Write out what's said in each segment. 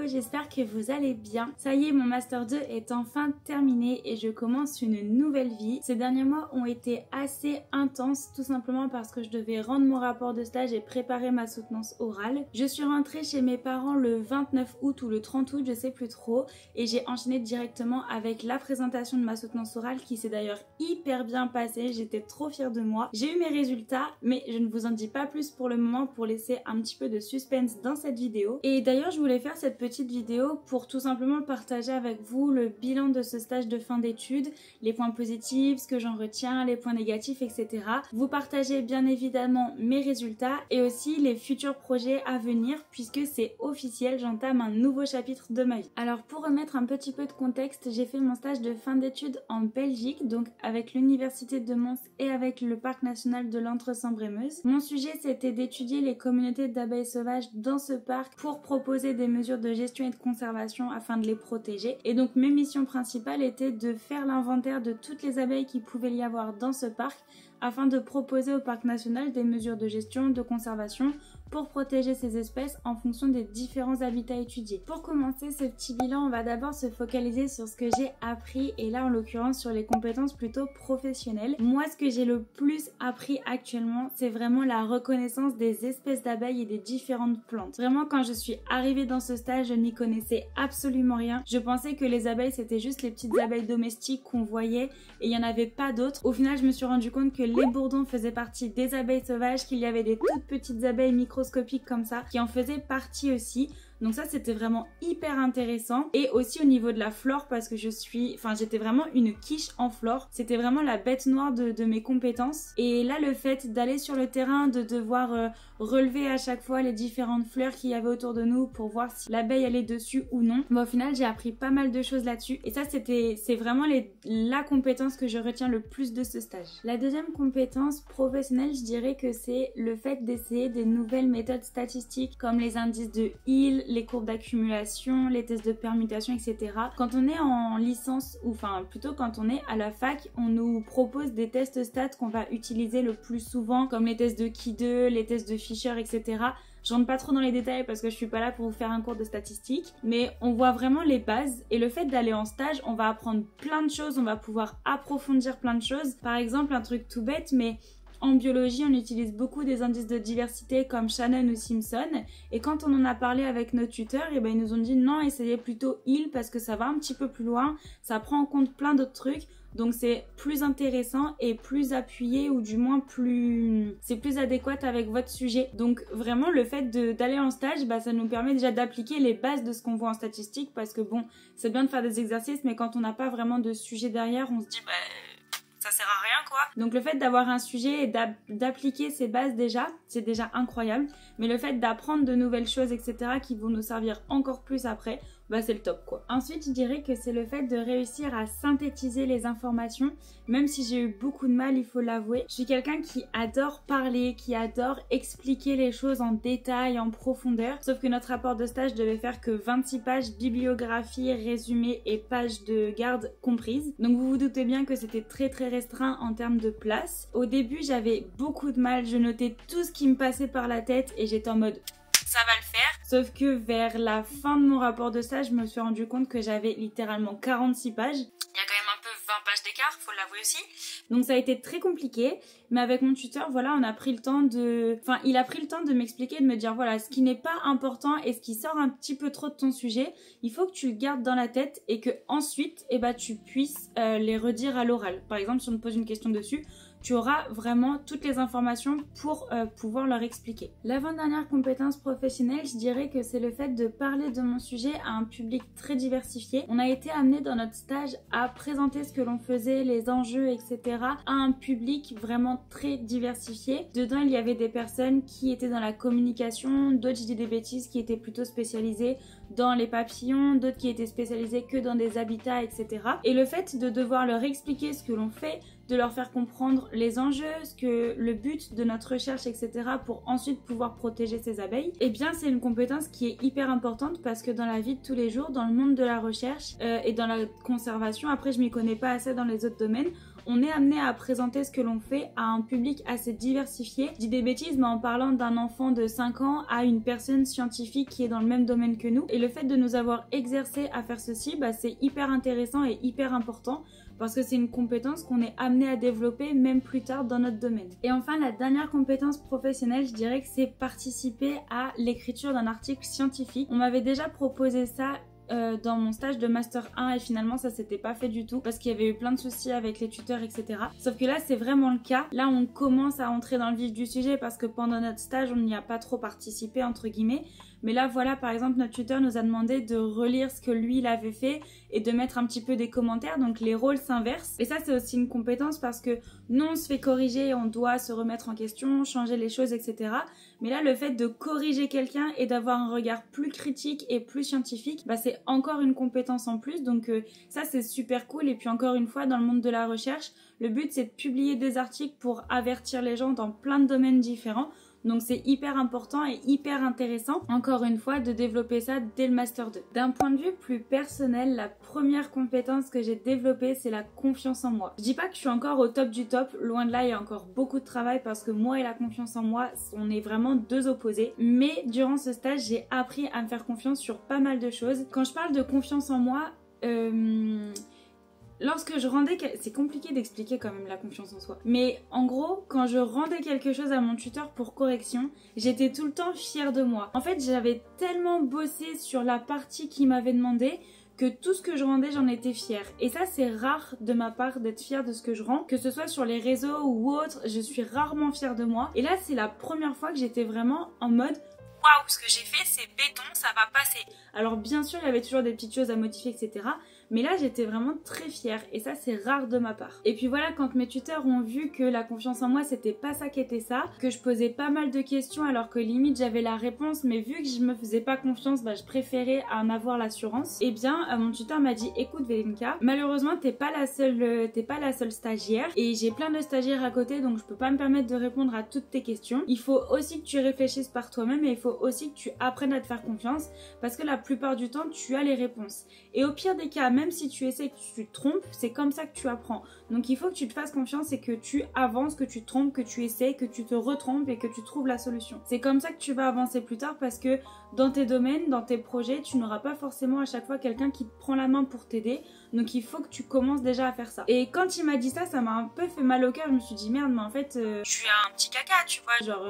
j'espère que vous allez bien. Ça y est, mon Master 2 est enfin terminé et je commence une nouvelle vie. Ces derniers mois ont été assez intenses, tout simplement parce que je devais rendre mon rapport de stage et préparer ma soutenance orale. Je suis rentrée chez mes parents le 29 août ou le 30 août, je sais plus trop, et j'ai enchaîné directement avec la présentation de ma soutenance orale qui s'est d'ailleurs hyper bien passée. J'étais trop fière de moi. J'ai eu mes résultats, mais je ne vous en dis pas plus pour le moment pour laisser un petit peu de suspense dans cette vidéo. Et d'ailleurs, je voulais faire cette petite vidéo pour tout simplement partager avec vous le bilan de ce stage de fin d'études, les points positifs, ce que j'en retiens, les points négatifs, etc. Vous partagez bien évidemment mes résultats et aussi les futurs projets à venir puisque c'est officiel, j'entame un nouveau chapitre de ma vie. Alors pour remettre un petit peu de contexte, j'ai fait mon stage de fin d'études en Belgique, donc avec l'université de Mons et avec le parc national de l'Entre-Sambre-et-Meuse. Mon sujet c'était d'étudier les communautés d'abeilles sauvages dans ce parc pour proposer des mesures de gestion et de conservation afin de les protéger. Et donc mes missions principales étaient de faire l'inventaire de toutes les abeilles qui pouvaient y avoir dans ce parc afin de proposer au parc national des mesures de gestion, de conservation pour protéger ces espèces en fonction des différents habitats étudiés. Pour commencer ce petit bilan, on va d'abord se focaliser sur ce que j'ai appris et là en l'occurrence sur les compétences plutôt professionnelles. Moi ce que j'ai le plus appris actuellement c'est vraiment la reconnaissance des espèces d'abeilles et des différentes plantes. Vraiment quand je suis arrivée dans ce stage je n'y connaissais absolument rien. Je pensais que les abeilles c'était juste les petites abeilles domestiques qu'on voyait et il n'y en avait pas d'autres. Au final je me suis rendu compte que les bourdons faisaient partie des abeilles sauvages, qu'il y avait des toutes petites abeilles microscopiques comme ça qui en faisaient partie aussi. Donc ça c'était vraiment hyper intéressant et aussi au niveau de la flore parce que j'étais vraiment une quiche en flore. C'était vraiment la bête noire de mes compétences et là le fait d'aller sur le terrain, de devoir relever à chaque fois les différentes fleurs qu'il y avait autour de nous pour voir si l'abeille elle est dessus ou non. Bon, au final j'ai appris pas mal de choses là-dessus et ça c'est vraiment la compétence que je retiens le plus de ce stage. La deuxième compétence professionnelle je dirais que c'est le fait d'essayer des nouvelles méthodes statistiques comme les indices de Hill, les courbes d'accumulation, les tests de permutation, etc. Quand on est en licence, ou enfin plutôt quand on est à la fac, on nous propose des tests stats qu'on va utiliser le plus souvent, comme les tests de Key2, les tests de Fisher, etc. Je rentre pas trop dans les détails parce que je suis pas là pour vous faire un cours de statistiques, mais on voit vraiment les bases et le fait d'aller en stage, on va apprendre plein de choses, on va pouvoir approfondir plein de choses. Par exemple, un truc tout bête, mais en biologie, on utilise beaucoup des indices de diversité comme Shannon ou Simpson et quand on en a parlé avec nos tuteurs, ils nous ont dit non, essayez plutôt Hill parce que ça va un petit peu plus loin, ça prend en compte plein d'autres trucs. Donc c'est plus intéressant et plus appuyé ou du moins c'est plus adéquat avec votre sujet. Donc vraiment le fait d'aller en stage, ça nous permet déjà d'appliquer les bases de ce qu'on voit en statistique parce que bon, c'est bien de faire des exercices mais quand on n'a pas vraiment de sujet derrière, on se dit ça sert à rien quoi. Donc le fait d'avoir un sujet et d'appliquer ces bases déjà, c'est déjà incroyable. Mais le fait d'apprendre de nouvelles choses, etc. qui vont nous servir encore plus après, c'est le top quoi. Ensuite je dirais que c'est le fait de réussir à synthétiser les informations, même si j'ai eu beaucoup de mal, il faut l'avouer. Je suis quelqu'un qui adore parler, qui adore expliquer les choses en détail, en profondeur, sauf que notre rapport de stage devait faire que 26 pages, bibliographie, résumé et pages de garde comprises. Donc vous vous doutez bien que c'était très restreint en termes de place. Au début j'avais beaucoup de mal, je notais tout ce qui me passait par la tête et j'étais en mode ça va le faire. Sauf que vers la fin de mon rapport de stage, je me suis rendu compte que j'avais littéralement 46 pages. Il y a quand même un peu 20 pages d'écart, faut l'avouer aussi. Donc ça a été très compliqué, mais avec mon tuteur, voilà, il a pris le temps de m'expliquer, de me dire voilà, ce qui n'est pas important et ce qui sort un petit peu trop de ton sujet, il faut que tu le gardes dans la tête et que ensuite, tu puisses les redire à l'oral. Par exemple, si on te pose une question dessus, tu auras vraiment toutes les informations pour pouvoir leur expliquer. L'avant-dernière compétence professionnelle, je dirais que c'est le fait de parler de mon sujet à un public très diversifié. On a été amené dans notre stage à présenter ce que l'on faisait, les enjeux, etc. à un public vraiment très diversifié. Dedans, il y avait des personnes qui étaient dans la communication, d'autres, je dis des bêtises, qui étaient plutôt spécialisées dans les papillons, d'autres qui étaient spécialisés que dans des habitats, etc. Et le fait de devoir leur expliquer ce que l'on fait, de leur faire comprendre les enjeux, le but de notre recherche, etc. pour ensuite pouvoir protéger ces abeilles, eh bien c'est une compétence qui est hyper importante parce que dans la vie de tous les jours, dans le monde de la recherche et dans la conservation, après je m'y connais pas assez dans les autres domaines, on est amené à présenter ce que l'on fait à un public assez diversifié. Je dis des bêtises, mais en parlant d'un enfant de 5 ans à une personne scientifique qui est dans le même domaine que nous. Et le fait de nous avoir exercé à faire ceci, c'est hyper intéressant et hyper important parce que c'est une compétence qu'on est amené à développer même plus tard dans notre domaine. Et enfin, la dernière compétence professionnelle, je dirais que c'est participer à l'écriture d'un article scientifique. On m'avait déjà proposé ça dans mon stage de Master 1 et finalement ça s'était pas fait du tout parce qu'il y avait eu plein de soucis avec les tuteurs, etc. Sauf que là c'est vraiment le cas. Là on commence à entrer dans le vif du sujet parce que pendant notre stage on n'y a pas trop participé entre guillemets. Mais là voilà, par exemple notre tuteur nous a demandé de relire ce que lui il avait fait et de mettre un petit peu des commentaires, donc les rôles s'inversent. Et ça c'est aussi une compétence parce que nous on se fait corriger, on doit se remettre en question, changer les choses, etc. Mais là le fait de corriger quelqu'un et d'avoir un regard plus critique et plus scientifique, c'est encore une compétence en plus, donc ça c'est super cool. Et puis encore une fois, dans le monde de la recherche, le but c'est de publier des articles pour avertir les gens dans plein de domaines différents. Donc c'est hyper important et hyper intéressant, encore une fois, de développer ça dès le Master 2. D'un point de vue plus personnel, la première compétence que j'ai développée, c'est la confiance en moi. Je dis pas que je suis encore au top du top, loin de là, il y a encore beaucoup de travail parce que moi et la confiance en moi, on est vraiment deux opposés. Mais durant ce stage, j'ai appris à me faire confiance sur pas mal de choses. Quand je parle de confiance en moi, lorsque je rendais... C'est compliqué d'expliquer quand même la confiance en soi. Mais en gros, quand je rendais quelque chose à mon tuteur pour correction, j'étais tout le temps fière de moi. En fait, j'avais tellement bossé sur la partie qu'il m'avait demandé que tout ce que je rendais, j'en étais fière. Et ça, c'est rare de ma part d'être fière de ce que je rends. Que ce soit sur les réseaux ou autre, je suis rarement fière de moi. Et là, c'est la première fois que j'étais vraiment en mode... Waouh, ce que j'ai fait, c'est béton, ça va passer. Alors bien sûr, il y avait toujours des petites choses à modifier, etc. Mais là, j'étais vraiment très fière et ça, c'est rare de ma part. Et puis voilà, quand mes tuteurs ont vu que la confiance en moi, c'était pas ça qu'était ça, que je posais pas mal de questions alors que limite j'avais la réponse, mais vu que je me faisais pas confiance, je préférais en avoir l'assurance. Et bien, mon tuteur m'a dit, écoute Velinka, malheureusement, t'es pas la seule stagiaire et j'ai plein de stagiaires à côté, donc je peux pas me permettre de répondre à toutes tes questions. Il faut aussi que tu réfléchisses par toi-même et il faut aussi que tu apprennes à te faire confiance parce que la plupart du temps, tu as les réponses. Et au pire des cas, même si tu essaies, que tu te trompes, c'est comme ça que tu apprends. Donc il faut que tu te fasses confiance et que tu avances, que tu te trompes, que tu essaies, que tu te retrompes et que tu trouves la solution. C'est comme ça que tu vas avancer plus tard parce que dans tes domaines, dans tes projets, tu n'auras pas forcément à chaque fois quelqu'un qui te prend la main pour t'aider. Donc il faut que tu commences déjà à faire ça. Et quand il m'a dit ça, ça m'a un peu fait mal au cœur. Je me suis dit merde, mais en fait, je suis un petit caca, tu vois. Genre,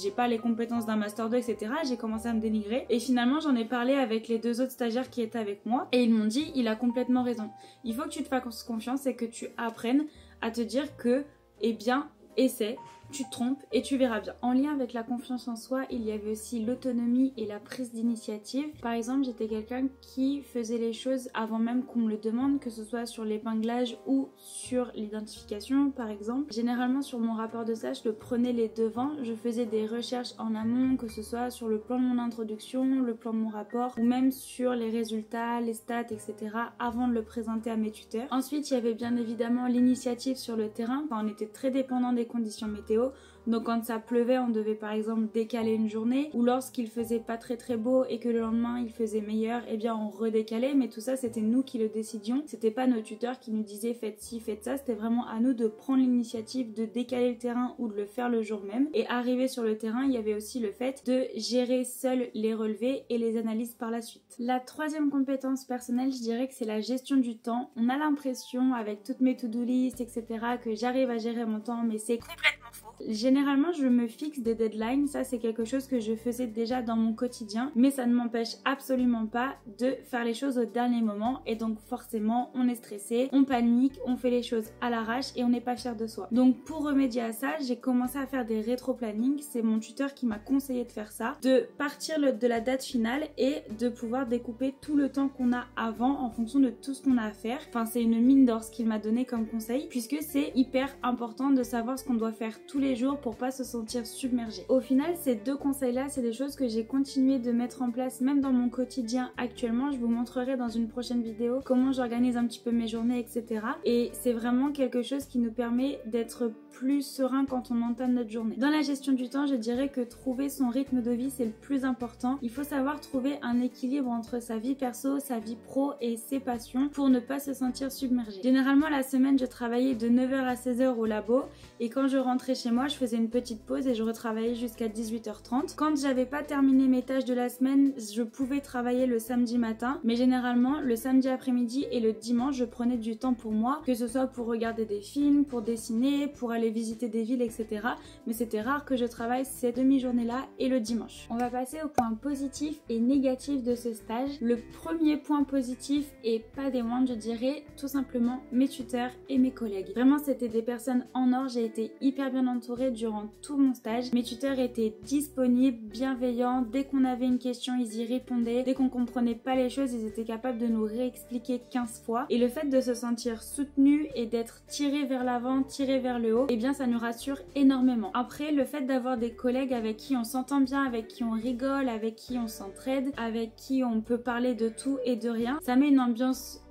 j'ai pas les compétences d'un Master 2, etc. J'ai commencé à me dénigrer. Et finalement, j'en ai parlé avec les deux autres stagiaires qui étaient avec moi. Et ils m'ont dit, il a complètement raison. Il faut que tu te fasses confiance et que tu apprennes à te dire que, eh bien, essaie. Tu te trompes et tu verras bien. En lien avec la confiance en soi, il y avait aussi l'autonomie et la prise d'initiative. Par exemple, j'étais quelqu'un qui faisait les choses avant même qu'on me le demande, que ce soit sur l'épinglage ou sur l'identification par exemple. Généralement sur mon rapport de stage, je prenais les devants. Je faisais des recherches en amont, que ce soit sur le plan de mon introduction, le plan de mon rapport ou même sur les résultats, les stats, etc. avant de le présenter à mes tuteurs. Ensuite, il y avait bien évidemment l'initiative sur le terrain. On était très dépendant des conditions météo. Donc quand ça pleuvait, on devait par exemple décaler une journée, ou lorsqu'il faisait pas très beau et que le lendemain il faisait meilleur, eh bien on redécalait. Mais tout ça c'était nous qui le décidions, c'était pas nos tuteurs qui nous disaient faites ci, faites ça. C'était vraiment à nous de prendre l'initiative de décaler le terrain ou de le faire le jour même. Et arrivé sur le terrain, il y avait aussi le fait de gérer seul les relevés et les analyses par la suite. La troisième compétence personnelle, je dirais que c'est la gestion du temps. On a l'impression avec toutes mes to-do list, etc. que j'arrive à gérer mon temps, mais c'est complètement faux. Généralement, je me fixe des deadlines, ça c'est quelque chose que je faisais déjà dans mon quotidien, mais ça ne m'empêche absolument pas de faire les choses au dernier moment et donc forcément on est stressé, on panique, on fait les choses à l'arrache et on n'est pas fier de soi. Donc pour remédier à ça, j'ai commencé à faire des rétro-plannings, c'est mon tuteur qui m'a conseillé de faire ça, de partir de la date finale et de pouvoir découper tout le temps qu'on a avant en fonction de tout ce qu'on a à faire. Enfin c'est une mine d'or ce qu'il m'a donné comme conseil puisque c'est hyper important de savoir ce qu'on doit faire tous les jours pour pas se sentir submergé. Au final, ces deux conseils-là, c'est des choses que j'ai continué de mettre en place même dans mon quotidien actuellement. Je vous montrerai dans une prochaine vidéo comment j'organise un petit peu mes journées, etc. Et c'est vraiment quelque chose qui nous permet d'être plus serein quand on entame notre journée. Dans la gestion du temps, je dirais que trouver son rythme de vie, c'est le plus important. Il faut savoir trouver un équilibre entre sa vie perso, sa vie pro et ses passions pour ne pas se sentir submergé. Généralement, la semaine, je travaillais de 9h à 16h au labo et quand je rentrais chez moi, je faisais une petite pause et je retravaillais jusqu'à 18h30. Quand j'avais pas terminé mes tâches de la semaine, je pouvais travailler le samedi matin, mais généralement, le samedi après-midi et le dimanche, je prenais du temps pour moi, que ce soit pour regarder des films, pour dessiner, pour aller visiter des villes, etc. Mais c'était rare que je travaille ces demi-journées-là et le dimanche. On va passer au point positif et négatif de ce stage. Le premier point positif, et pas des moindres, je dirais tout simplement mes tuteurs et mes collègues. Vraiment, c'était des personnes en or. J'ai été hyper bien entourée durant tout mon stage. Mes tuteurs étaient disponibles, bienveillants. Dès qu'on avait une question, ils y répondaient. Dès qu'on comprenait pas les choses, ils étaient capables de nous réexpliquer 15 fois. Et le fait de se sentir soutenu et d'être tiré vers l'avant, tiré vers le haut, eh bien ça nous rassure énormément. Après, le fait d'avoir des collègues avec qui on s'entend bien, avec qui on rigole, avec qui on s'entraide, avec qui on peut parler de tout et de rien, ça met une ambiance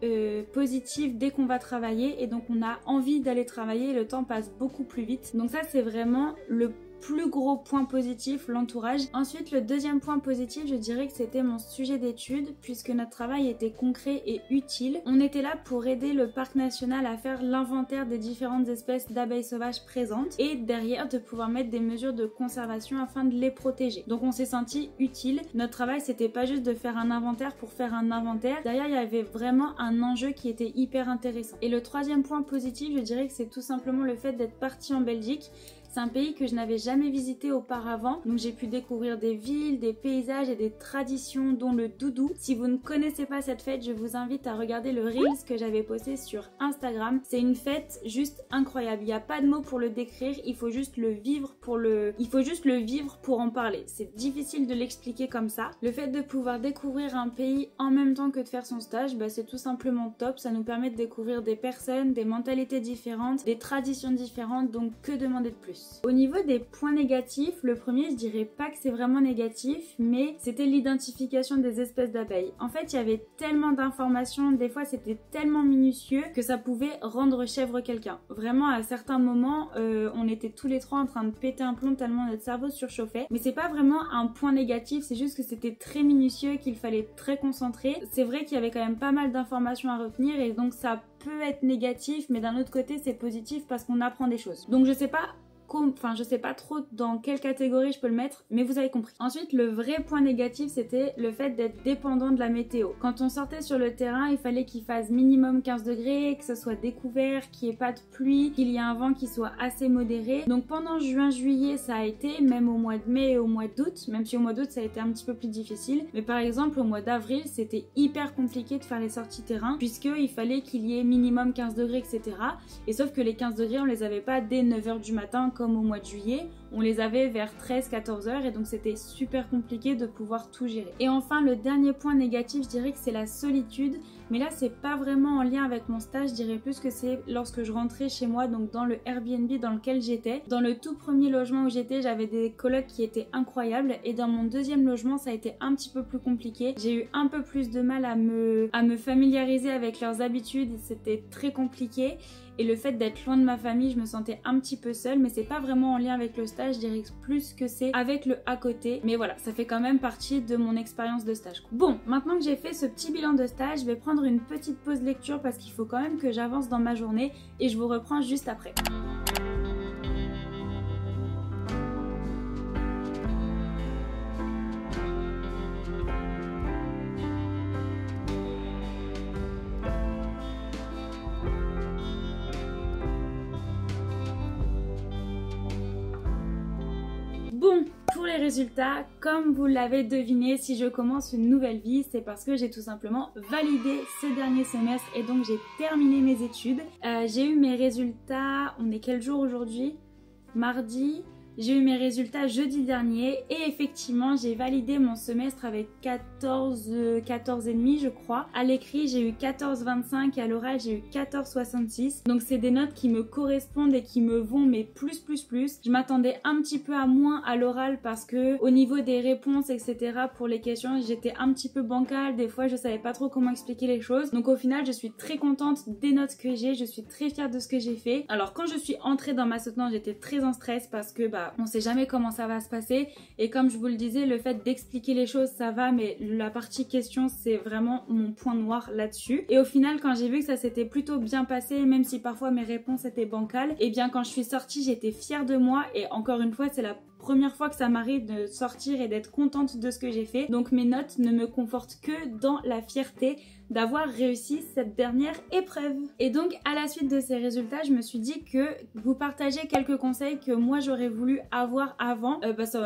positive dès qu'on va travailler et donc on a envie d'aller travailler et le temps passe beaucoup plus vite. Donc ça, c'est vraiment le plus gros point positif, l'entourage. Ensuite, le deuxième point positif, je dirais que c'était mon sujet d'étude puisque notre travail était concret et utile. On était là pour aider le parc national à faire l'inventaire des différentes espèces d'abeilles sauvages présentes et derrière de pouvoir mettre des mesures de conservation afin de les protéger. Donc on s'est senti utile. Notre travail, c'était pas juste de faire un inventaire pour faire un inventaire. Derrière, il y avait vraiment un enjeu qui était hyper intéressant. Et le troisième point positif, je dirais que c'est tout simplement le fait d'être partie en Belgique. C'est un pays que je n'avais jamais visité auparavant, donc j'ai pu découvrir des villes, des paysages et des traditions dont le doudou. Si vous ne connaissez pas cette fête, je vous invite à regarder le Reels que j'avais posté sur Instagram. C'est une fête juste incroyable, il n'y a pas de mots pour le décrire, il faut juste le vivre pour en parler. C'est difficile de l'expliquer comme ça. Le fait de pouvoir découvrir un pays en même temps que de faire son stage, c'est tout simplement top. Ça nous permet de découvrir des personnes, des mentalités différentes, des traditions différentes, donc que demander de plus? Au niveau des points négatifs, le premier, je dirais pas que c'est vraiment négatif, mais c'était l'identification des espèces d'abeilles. En fait, il y avait tellement d'informations, des fois c'était tellement minutieux que ça pouvait rendre chèvre quelqu'un. Vraiment, à certains moments, on était tous les trois en train de péter un plomb tellement notre cerveau surchauffait. Mais c'est pas vraiment un point négatif, c'est juste que c'était très minutieux, qu'il fallait être très concentré. C'est vrai qu'il y avait quand même pas mal d'informations à retenir et donc ça peut être négatif, mais d'un autre côté, c'est positif parce qu'on apprend des choses. Donc je sais pas trop dans quelle catégorie je peux le mettre, mais vous avez compris. Ensuite, le vrai point négatif, c'était le fait d'être dépendant de la météo. Quand on sortait sur le terrain, il fallait qu'il fasse minimum 15 degrés, que ce soit découvert, qu'il n'y ait pas de pluie, qu'il y ait un vent qui soit assez modéré. Donc pendant juin-juillet, ça a été, même au mois de mai et au mois d'août, même si au mois d'août, ça a été un petit peu plus difficile. Mais par exemple, au mois d'avril, c'était hyper compliqué de faire les sorties terrain, puisqu'il fallait qu'il y ait minimum 15 degrés, etc. Et sauf que les 15 degrés, on les avait pas dès 9h du matin, comme au mois de juillet, on les avait vers 13-14 heures et donc c'était super compliqué de pouvoir tout gérer. Et enfin, le dernier point négatif, je dirais que c'est la solitude, mais là c'est pas vraiment en lien avec mon stage, je dirais plus que c'est lorsque je rentrais chez moi, donc dans le Airbnb dans lequel j'étais. Dans le tout premier logement où j'étais, j'avais des colocs qui étaient incroyables et dans mon deuxième logement, ça a été un petit peu plus compliqué. J'ai eu un peu plus de mal à me familiariser avec leurs habitudes, c'était très compliqué. Et le fait d'être loin de ma famille, je me sentais un petit peu seule, mais c'est pas vraiment en lien avec le stage, je dirais plus que c'est avec le à côté. Mais voilà, ça fait quand même partie de mon expérience de stage. Bon, maintenant que j'ai fait ce petit bilan de stage, je vais prendre une petite pause lecture parce qu'il faut quand même que j'avance dans ma journée et je vous reprends juste après. Bon, pour les résultats, comme vous l'avez deviné, si je commence une nouvelle vie, c'est parce que j'ai tout simplement validé ce dernier semestre et donc j'ai terminé mes études. J'ai eu mes résultats, on est quel jour aujourd'hui ? Mardi. J'ai eu mes résultats jeudi dernier et effectivement j'ai validé mon semestre avec 14,5 je crois. À l'écrit j'ai eu 14,25 et à l'oral j'ai eu 14,66. Donc c'est des notes qui me correspondent et qui me vont mais plus. Je m'attendais un petit peu à moins à l'oral parce que au niveau des réponses etc pour les questions j'étais un petit peu bancale, des fois je savais pas trop comment expliquer les choses. Donc au final je suis très contente des notes que j'ai, je suis très fière de ce que j'ai fait. Alors quand je suis entrée dans ma soutenance j'étais très en stress parce que on sait jamais comment ça va se passer et comme je vous le disais le fait d'expliquer les choses ça va mais la partie question c'est vraiment mon point noir là-dessus. Et au final quand j'ai vu que ça s'était plutôt bien passé même si parfois mes réponses étaient bancales, et bien quand je suis sortie j'étais fière de moi et encore une fois c'est la première fois que ça m'arrive de sortir et d'être contente de ce que j'ai fait. Donc mes notes ne me confortent que dans la fierté d'avoir réussi cette dernière épreuve. Et donc à la suite de ces résultats, je me suis dit que vous partagez quelques conseils que moi j'aurais voulu avoir avant,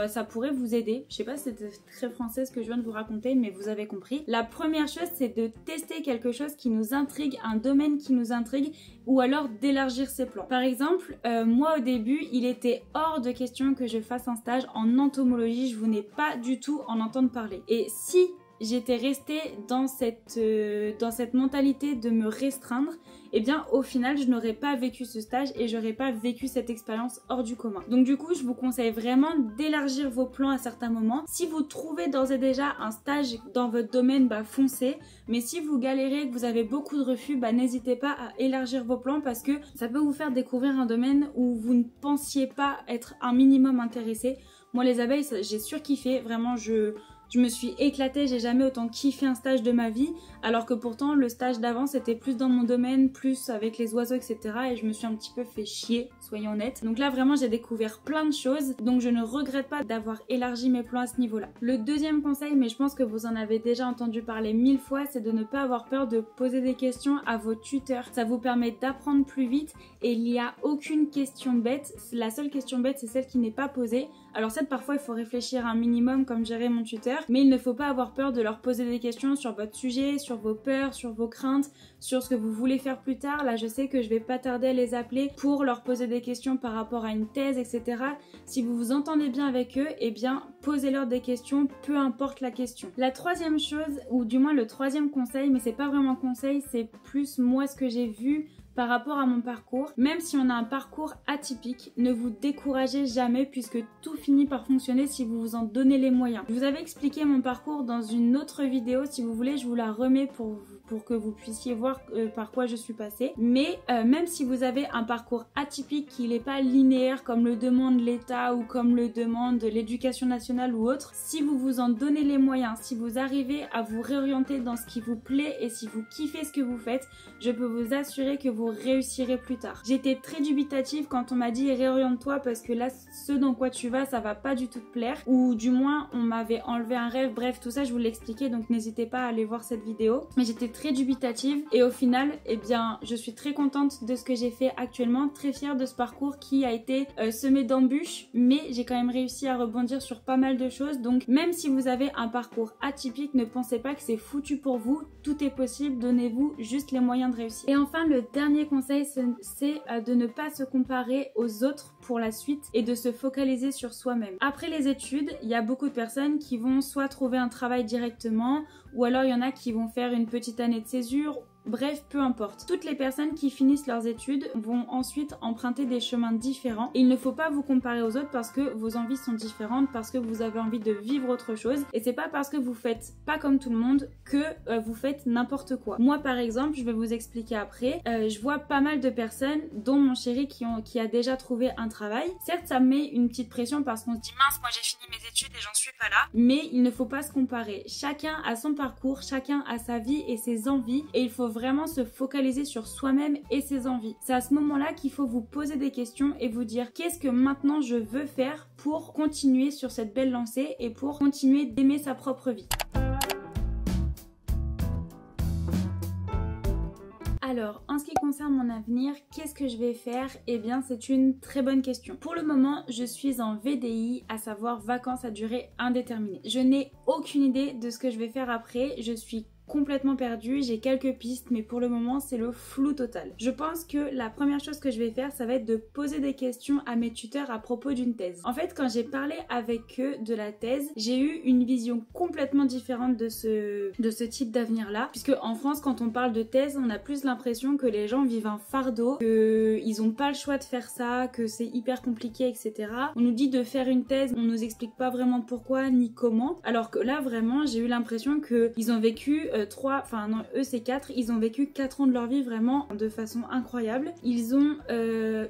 ça pourrait vous aider. Je sais pas si c'était très français ce que je viens de vous raconter, mais vous avez compris. La première chose, c'est de tester quelque chose qui nous intrigue, un domaine qui nous intrigue, ou alors d'élargir ses plans. Par exemple, moi au début, il était hors de question que je fasse un stage en entomologie, je venais pas du tout en entendre parler. Et si j'étais restée dans cette mentalité de me restreindre, et bien au final je n'aurais pas vécu ce stage et j'aurais pas vécu cette expérience hors du commun. Donc du coup je vous conseille vraiment d'élargir vos plans à certains moments. Si vous trouvez d'ores et déjà un stage dans votre domaine, foncez. Mais si vous galérez, que vous avez beaucoup de refus, n'hésitez pas à élargir vos plans parce que ça peut vous faire découvrir un domaine où vous ne pensiez pas être un minimum intéressé. Moi les abeilles j'ai surkiffé, vraiment je me suis éclatée, j'ai jamais autant kiffé un stage de ma vie, alors que pourtant le stage d'avant c'était plus dans mon domaine, plus avec les oiseaux etc. et je me suis un petit peu fait chier, soyons honnêtes. Donc là vraiment j'ai découvert plein de choses, donc je ne regrette pas d'avoir élargi mes plans à ce niveau là. Le deuxième conseil, mais je pense que vous en avez déjà entendu parler 1000 fois, c'est de ne pas avoir peur de poser des questions à vos tuteurs. Ça vous permet d'apprendre plus vite et il n'y a aucune question bête, la seule question bête c'est celle qui n'est pas posée. Alors certes parfois il faut réfléchir un minimum comme gérer mon tuteur, mais il ne faut pas avoir peur de leur poser des questions sur votre sujet, sur vos peurs, sur vos craintes, sur ce que vous voulez faire plus tard. Là je sais que je vais pas tarder à les appeler pour leur poser des questions par rapport à une thèse etc. Si vous vous entendez bien avec eux, eh bien posez-leur des questions, peu importe la question. La troisième chose, ou du moins le troisième conseil, mais c'est pas vraiment conseil, c'est plus moi ce que j'ai vu par rapport à mon parcours. Même si on a un parcours atypique, ne vous découragez jamais puisque tout finit par fonctionner si vous vous en donnez les moyens. Je vous avais expliqué mon parcours dans une autre vidéo, si vous voulez je vous la remets pour que vous puissiez voir par quoi je suis passée. Mais même si vous avez un parcours atypique qui n'est pas linéaire comme le demande l'État ou comme le demande l'éducation nationale ou autre, si vous vous en donnez les moyens, si vous arrivez à vous réorienter dans ce qui vous plaît et si vous kiffez ce que vous faites, je peux vous assurer que vous réussirez plus tard. J'étais très dubitative quand on m'a dit réoriente-toi parce que là ce dans quoi tu vas ça va pas du tout te plaire, ou du moins on m'avait enlevé un rêve, bref tout ça je vous l'ai expliqué donc n'hésitez pas à aller voir cette vidéo. Mais j'étais très dubitative et au final eh bien je suis très contente de ce que j'ai fait actuellement, très fière de ce parcours qui a été semé d'embûches, mais j'ai quand même réussi à rebondir sur pas mal de choses. Donc même si vous avez un parcours atypique, ne pensez pas que c'est foutu pour vous, tout est possible, donnez-vous juste les moyens de réussir. Et enfin le dernier conseil c'est de ne pas se comparer aux autres pour la suite et de se focaliser sur soi-même. Après les études, il y a beaucoup de personnes qui vont soit trouver un travail directement ou alors il y en a qui vont faire une petite année de césure. Bref, peu importe. Toutes les personnes qui finissent leurs études vont ensuite emprunter des chemins différents. Et il ne faut pas vous comparer aux autres parce que vos envies sont différentes, parce que vous avez envie de vivre autre chose. Et c'est pas parce que vous faites pas comme tout le monde que vous faites n'importe quoi. Moi par exemple, je vais vous expliquer après, je vois pas mal de personnes, dont mon chéri qui a déjà trouvé un travail. Certes, ça met une petite pression parce qu'on se dit mince, moi j'ai fini mes études et j'en suis pas là. Mais il ne faut pas se comparer. Chacun a son parcours, chacun a sa vie et ses envies et il faut vraiment se focaliser sur soi-même et ses envies. C'est à ce moment-là qu'il faut vous poser des questions et vous dire qu'est-ce que maintenant je veux faire pour continuer sur cette belle lancée et pour continuer d'aimer sa propre vie. Alors, en ce qui concerne mon avenir, qu'est-ce que je vais faire? Eh bien, c'est une très bonne question. Pour le moment, je suis en VDI, à savoir vacances à durée indéterminée. Je n'ai aucune idée de ce que je vais faire après. Je suis complètement perdue, j'ai quelques pistes mais pour le moment c'est le flou total. Je pense que la première chose que je vais faire ça va être de poser des questions à mes tuteurs à propos d'une thèse. En fait quand j'ai parlé avec eux de la thèse, j'ai eu une vision complètement différente de ce type d'avenir là, puisque en France quand on parle de thèse on a plus l'impression que les gens vivent un fardeau, qu'ils n'ont pas le choix de faire ça, que c'est hyper compliqué etc. On nous dit de faire une thèse, on nous explique pas vraiment pourquoi ni comment, alors que là vraiment j'ai eu l'impression qu'ils ont vécu eux c'est 4, ils ont vécu 4 ans de leur vie vraiment de façon incroyable. Ils ont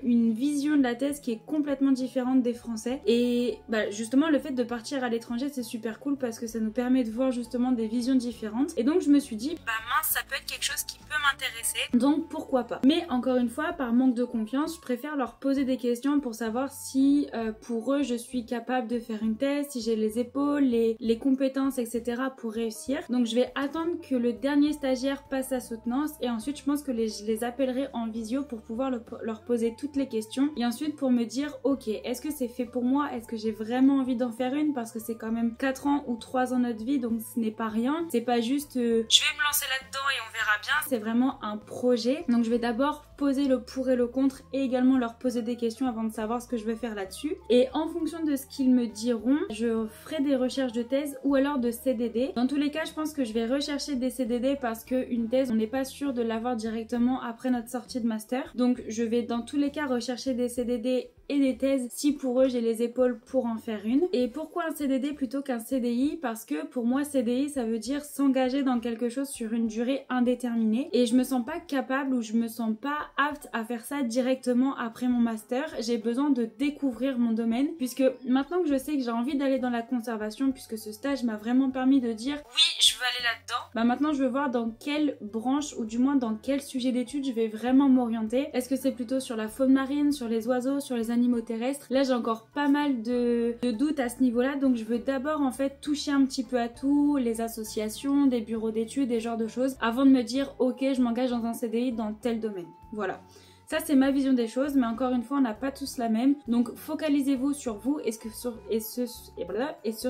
une vision de la thèse qui est complètement différente des Français et justement le fait de partir à l'étranger c'est super cool parce que ça nous permet de voir justement des visions différentes et donc je me suis dit mince ça peut être quelque chose qui peut m'intéresser donc pourquoi pas. Mais encore une fois par manque de confiance je préfère leur poser des questions pour savoir si pour eux je suis capable de faire une thèse, si j'ai les épaules, les compétences etc pour réussir. Donc je vais attendre que le dernier stagiaire passe sa soutenance et ensuite je pense que je les appellerai en visio pour pouvoir leur poser toutes les questions et ensuite pour me dire ok est-ce que c'est fait pour moi, est-ce que j'ai vraiment envie d'en faire une parce que c'est quand même 4 ans ou 3 ans de notre vie donc ce n'est pas rien, c'est pas juste je vais me lancer là-dedans et on verra bien, c'est vraiment un projet. Donc je vais d'abord poser le pour et le contre et également leur poser des questions avant de savoir ce que je vais faire là-dessus et en fonction de ce qu'ils me diront je ferai des recherches de thèse ou alors de CDD. Dans tous les cas je pense que je vais rechercher des CDD parce qu'une thèse on n'est pas sûr de l'avoir directement après notre sortie de master, donc je vais dans tous les cas rechercher des CDD et des thèses si pour eux j'ai les épaules pour en faire une. Et pourquoi un CDD plutôt qu'un CDI? Parce que pour moi CDI ça veut dire s'engager dans quelque chose sur une durée indéterminée et je me sens pas capable ou je me sens pas apte à faire ça directement après mon master. J'ai besoin de découvrir mon domaine puisque maintenant que je sais que j'ai envie d'aller dans la conservation puisque ce stage m'a vraiment permis de dire oui je veux aller là-dedans, maintenant je veux voir dans quelle branche ou du moins dans quel sujet d'études je vais vraiment m'orienter. Est-ce que c'est plutôt sur la faune marine, sur les oiseaux, sur les animaux terrestres? Là j'ai encore pas mal de doutes à ce niveau-là donc je veux d'abord en fait toucher un petit peu à tout, les associations, des bureaux d'études, des genres de choses avant de me dire ok je m'engage dans un CDI dans tel domaine. Voilà. Ça c'est ma vision des choses mais encore une fois on n'a pas tous la même donc focalisez-vous sur vous et sur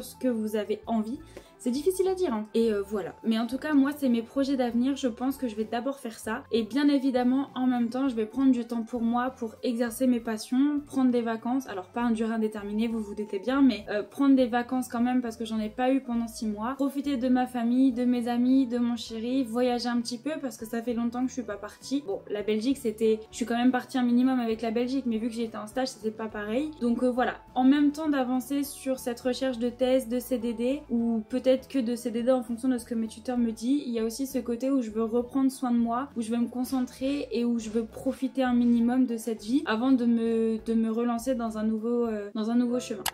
ce que vous avez envie. C'est difficile à dire hein. Et voilà. Mais en tout cas moi c'est mes projets d'avenir, je pense que je vais d'abord faire ça. Et bien évidemment en même temps je vais prendre du temps pour moi pour exercer mes passions, prendre des vacances. Alors pas un durée indéterminée vous vous doutez bien mais prendre des vacances quand même parce que j'en ai pas eu pendant 6 mois. Profiter de ma famille, de mes amis, de mon chéri, voyager un petit peu parce que ça fait longtemps que je suis pas partie. Bon la Belgique c'était... Je suis quand même partie un minimum avec la Belgique mais vu que j'étais en stage c'était pas pareil. Donc voilà. En même temps d'avancer sur cette recherche de thèse, de CDD ou peut-être que de CDD en fonction de ce que mes tuteurs me disent. Il y a aussi ce côté où je veux reprendre soin de moi, où je veux me concentrer et où je veux profiter un minimum de cette vie avant de me relancer dans un nouveau chemin.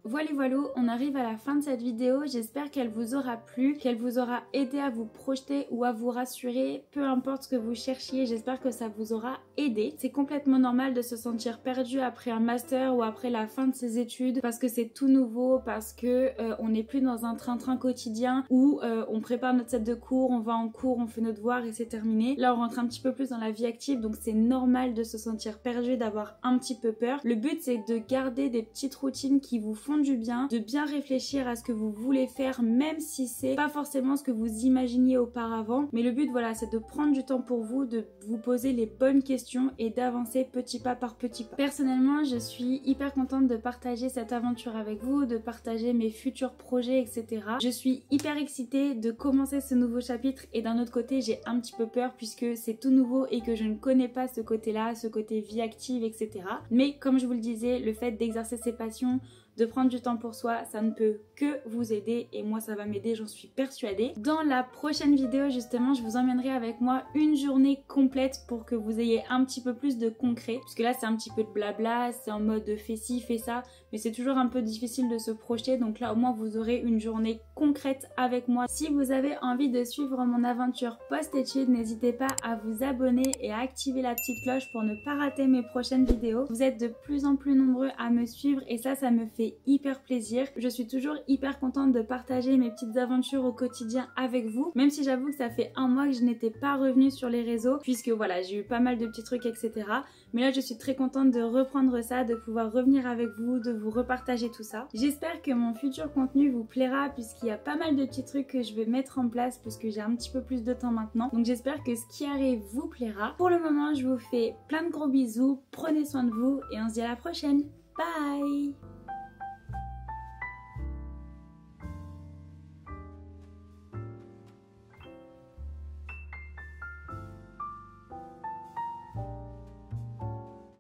Voilà, on arrive à la fin de cette vidéo, j'espère qu'elle vous aura plu, qu'elle vous aura aidé à vous projeter ou à vous rassurer, peu importe ce que vous cherchiez, j'espère que ça vous aura aidé. C'est complètement normal de se sentir perdu après un master ou après la fin de ses études parce que c'est tout nouveau, parce que on n'est plus dans un train-train quotidien où on prépare notre set de cours, on va en cours, on fait nos devoirs et c'est terminé. Là on rentre un petit peu plus dans la vie active donc c'est normal de se sentir perdu, d'avoir un petit peu peur. Le but c'est de garder des petites routines qui vous font du bien, de bien réfléchir à ce que vous voulez faire même si c'est pas forcément ce que vous imaginiez auparavant, mais le but voilà c'est de prendre du temps pour vous, de vous poser les bonnes questions et d'avancer petit pas par petit pas. Personnellement je suis hyper contente de partager cette aventure avec vous, de partager mes futurs projets etc. Je suis hyper excitée de commencer ce nouveau chapitre et d'un autre côté j'ai un petit peu peur puisque c'est tout nouveau et que je ne connais pas ce côté là, ce côté vie active etc. Mais comme je vous le disais, le fait d'exercer ses passions, de prendre du temps pour soi, ça ne peut que vous aider et moi ça va m'aider, j'en suis persuadée. Dans la prochaine vidéo justement, je vous emmènerai avec moi une journée complète pour que vous ayez un petit peu plus de concret, puisque là c'est un petit peu de blabla, c'est en mode fais ci, fais ça, mais c'est toujours un peu difficile de se projeter, donc là au moins vous aurez une journée concrète avec moi. Si vous avez envie de suivre mon aventure post-études, n'hésitez pas à vous abonner et à activer la petite cloche pour ne pas rater mes prochaines vidéos. Vous êtes de plus en plus nombreux à me suivre et ça me fait fait hyper plaisir. Je suis toujours hyper contente de partager mes petites aventures au quotidien avec vous, même si j'avoue que ça fait un mois que je n'étais pas revenue sur les réseaux puisque voilà, j'ai eu pas mal de petits trucs etc. Mais là je suis très contente de reprendre ça, de pouvoir revenir avec vous, de vous repartager tout ça. J'espère que mon futur contenu vous plaira puisqu'il y a pas mal de petits trucs que je vais mettre en place puisque j'ai un petit peu plus de temps maintenant. Donc j'espère que ce qui arrive vous plaira. Pour le moment je vous fais plein de gros bisous, prenez soin de vous et on se dit à la prochaine. Bye!